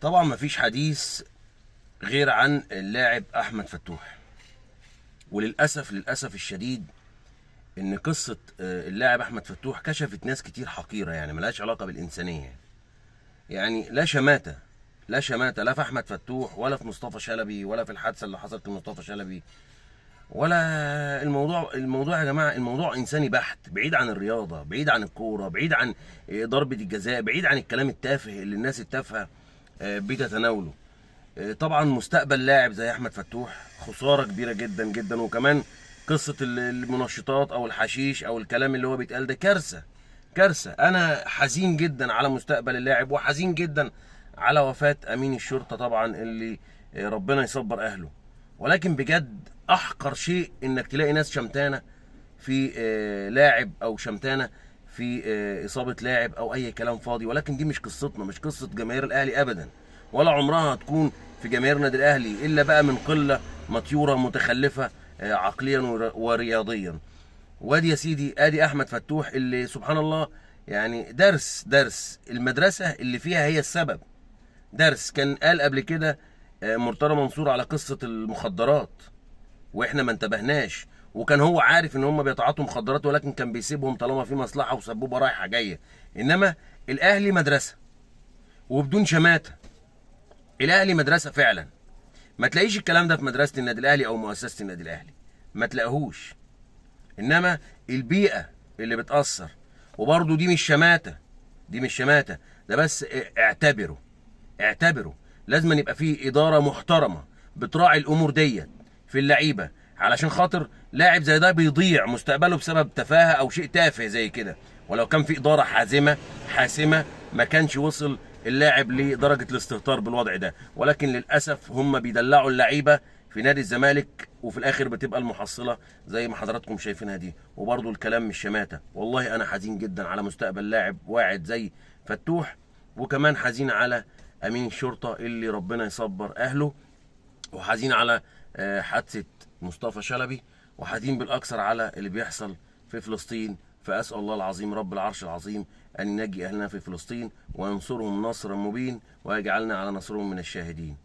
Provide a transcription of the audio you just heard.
طبعا مفيش حديث غير عن اللاعب احمد فتوح. للاسف الشديد ان قصه اللاعب احمد فتوح كشفت ناس كتير حقيره، يعني ملهاش علاقه بالانسانيه. يعني لا شماته لا في احمد فتوح ولا في مصطفى شلبي ولا في الحادثه اللي حصلت لمصطفى شلبي، ولا الموضوع يا جماعه، الموضوع انساني بحت، بعيد عن الرياضه، بعيد عن الكوره، بعيد عن ضربه الجزاء، بعيد عن الكلام التافه اللي الناس التافهه بتتناوله. طبعا مستقبل لاعب زي احمد فتوح خساره كبيره جدا جدا، وكمان قصه المنشطات او الحشيش او الكلام اللي هو بيتقال ده كارثه. انا حزين جدا على مستقبل اللاعب، وحزين جدا على وفاه امين الشرطه طبعا، اللي ربنا يصبر اهله. ولكن بجد احقر شيء انك تلاقي ناس شمتانه في لاعب، او شمتانه في اصابه لاعب او اي كلام فاضي. ولكن دي مش قصتنا، مش قصه جماهير الاهلي ابدا، ولا عمرها هتكون في جماهير نادي الاهلي الا بقى من قله مطيوره متخلفه عقليا ورياضيا. وادي يا سيدي ادي احمد فتوح اللي سبحان الله، يعني درس المدرسه اللي فيها هي السبب. درس كان قال قبل كده مرتضى منصور على قصه المخدرات، واحنا ما انتبهناش، وكان هو عارف ان هم بيتعاطوا مخدرات، ولكن كان بيسيبهم طالما في مصلحه وسبوبه رايحه جايه. انما الاهلي مدرسه وبدون شماته، الاهلي مدرسه فعلا. ما تلاقيش الكلام ده في مدرسه النادي الاهلي او مؤسسه النادي الاهلي، ما تلاقيهوش. انما البيئه اللي بتاثر. وبرضه دي مش شماته، ده بس اعتبروا لازم أن يبقى فيه اداره محترمه بتراعي الامور ديت في اللعيبه، علشان خاطر لاعب زي ده بيضيع مستقبله بسبب تفاهه او شيء تافه زي كده. ولو كان في اداره حاسمه ما كانش وصل اللاعب لدرجه الاستهتار بالوضع ده. ولكن للاسف هم بيدلعوا اللعيبه في نادي الزمالك، وفي الاخر بتبقى المحصله زي ما حضراتكم شايفينها دي. وبرضه الكلام مش شماته، والله انا حزين جدا على مستقبل لاعب واعد زي فتوح، وكمان حزين على امين الشرطه اللي ربنا يصبر اهله، وحزين على حادثه مصطفى شلبي، وحزين بالاكثر على اللي بيحصل في فلسطين. فاسال الله العظيم رب العرش العظيم ان ينجي اهلنا في فلسطين وينصرهم نصرا مبين، ويجعلنا على نصرهم من الشاهدين.